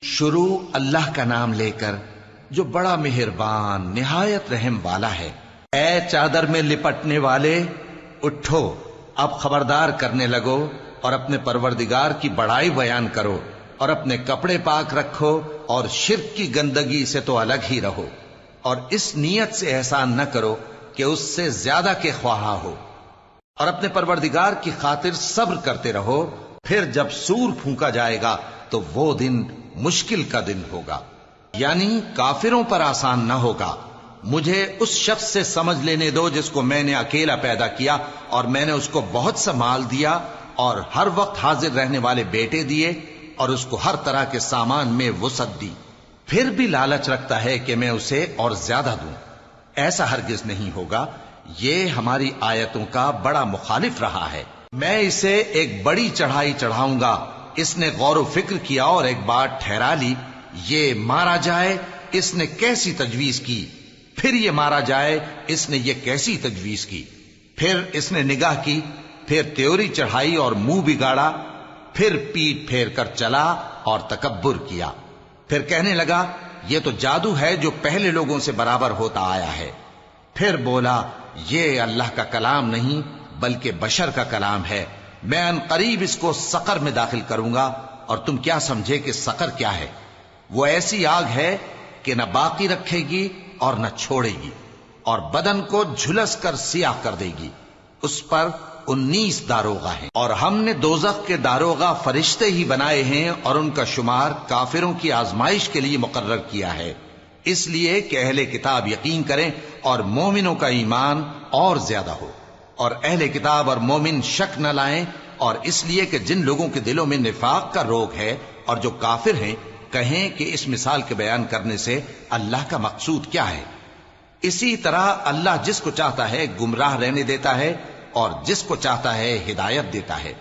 شروع اللہ کا نام لے کر جو بڑا مہربان نہایت رحم والا ہے۔ اے چادر میں لپٹنے والے اٹھو، اب خبردار کرنے لگو اور اپنے پروردگار کی بڑائی بیان کرو اور اپنے کپڑے پاک رکھو اور شرک کی گندگی سے تو الگ ہی رہو، اور اس نیت سے احسان نہ کرو کہ اس سے زیادہ کے خواہاں ہو، اور اپنے پروردگار کی خاطر صبر کرتے رہو۔ پھر جب سور پھونکا جائے گا تو وہ دن مشکل کا دن ہوگا، یعنی کافروں پر آسان نہ ہوگا۔ مجھے اس شخص سے سمجھ لینے دو جس کو میں نے اکیلا پیدا کیا اور میں نے اس کو بہت سا مال دیا اور ہر وقت حاضر رہنے والے بیٹے دیے اور اس کو ہر طرح کے سامان میں وسعت دی، پھر بھی لالچ رکھتا ہے کہ میں اسے اور زیادہ دوں۔ ایسا ہرگز نہیں ہوگا، یہ ہماری آیتوں کا بڑا مخالف رہا ہے۔ میں اسے ایک بڑی چڑھائی چڑھاؤں گا۔ اس نے غور و فکر کیا اور ایک بات ٹھہرا لی، یہ مارا جائے، اس نے کیسی تجویز کی، پھر یہ مارا جائے، اس نے یہ کیسی تجویز کی۔ پھر اس نے نگاہ کی، پھر تیوری چڑھائی اور منہ بگاڑا، پھر پیٹ پھیر کر چلا اور تکبر کیا، پھر کہنے لگا یہ تو جادو ہے جو پہلے لوگوں سے برابر ہوتا آیا ہے۔ پھر بولا یہ اللہ کا کلام نہیں بلکہ بشر کا کلام ہے، میں ان قریب اس کو سقر میں داخل کروں گا، اور تم کیا سمجھے کہ سقر کیا ہے؟ وہ ایسی آگ ہے کہ نہ باقی رکھے گی اور نہ چھوڑے گی، اور بدن کو جھلس کر سیاہ کر دے گی۔ اس پر 19 داروغہ ہیں، اور ہم نے دوزخ کے داروغہ فرشتے ہی بنائے ہیں، اور ان کا شمار کافروں کی آزمائش کے لیے مقرر کیا ہے، اس لیے کہ اہل کتاب یقین کریں اور مومنوں کا ایمان اور زیادہ ہو، اور اہل کتاب اور مومن شک نہ لائیں، اور اس لیے کہ جن لوگوں کے دلوں میں نفاق کا روگ ہے اور جو کافر ہیں کہیں کہ اس مثال کے بیان کرنے سے اللہ کا مقصود کیا ہے۔ اسی طرح اللہ جس کو چاہتا ہے گمراہ رہنے دیتا ہے اور جس کو چاہتا ہے ہدایت دیتا ہے،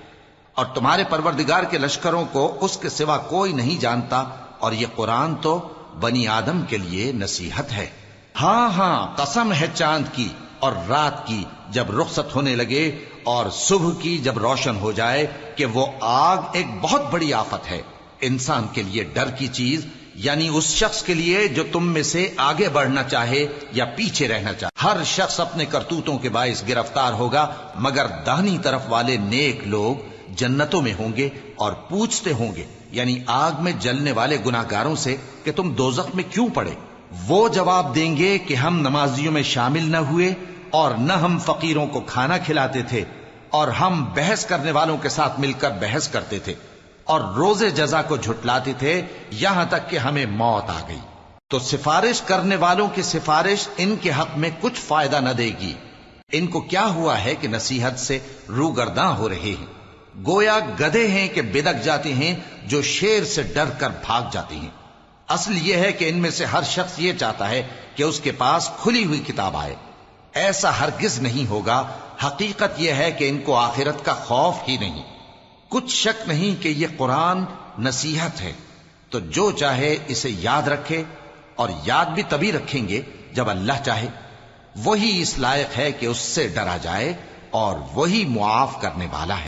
اور تمہارے پروردگار کے لشکروں کو اس کے سوا کوئی نہیں جانتا، اور یہ قرآن تو بنی آدم کے لیے نصیحت ہے۔ ہاں ہاں، قسم ہے چاند کی اور رات کی جب رخصت ہونے لگے، اور صبح کی جب روشن ہو جائے، کہ وہ آگ ایک بہت بڑی آفت ہے، انسان کے لیے ڈر کی چیز، یعنی اس شخص کے لیے جو تم میں سے آگے بڑھنا چاہے یا پیچھے رہنا چاہے۔ ہر شخص اپنے کرتوتوں کے باعث گرفتار ہوگا، مگر داہنی طرف والے نیک لوگ جنتوں میں ہوں گے اور پوچھتے ہوں گے، یعنی آگ میں جلنے والے گناہگاروں سے کہ تم دوزخ میں کیوں پڑے؟ وہ جواب دیں گے کہ ہم نمازیوں میں شامل نہ ہوئے، اور نہ ہم فقیروں کو کھانا کھلاتے تھے، اور ہم بحث کرنے والوں کے ساتھ مل کر بحث کرتے تھے، اور روز جزا کو جھٹلاتے تھے، یہاں تک کہ ہمیں موت آ گئی۔ تو سفارش کرنے والوں کی سفارش ان کے حق میں کچھ فائدہ نہ دے گی۔ ان کو کیا ہوا ہے کہ نصیحت سے روگرداں ہو رہے ہیں، گویا گدھے ہیں کہ بدک جاتے ہیں جو شیر سے ڈر کر بھاگ جاتے ہیں۔ اصل یہ ہے کہ ان میں سے ہر شخص یہ چاہتا ہے کہ اس کے پاس کھلی ہوئی کتاب آئے، ایسا ہرگز نہیں ہوگا۔ حقیقت یہ ہے کہ ان کو آخرت کا خوف ہی نہیں۔ کچھ شک نہیں کہ یہ قرآن نصیحت ہے، تو جو چاہے اسے یاد رکھے، اور یاد بھی تبھی رکھیں گے جب اللہ چاہے۔ وہی اس لائق ہے کہ اس سے ڈرا جائے، اور وہی معاف کرنے والا ہے۔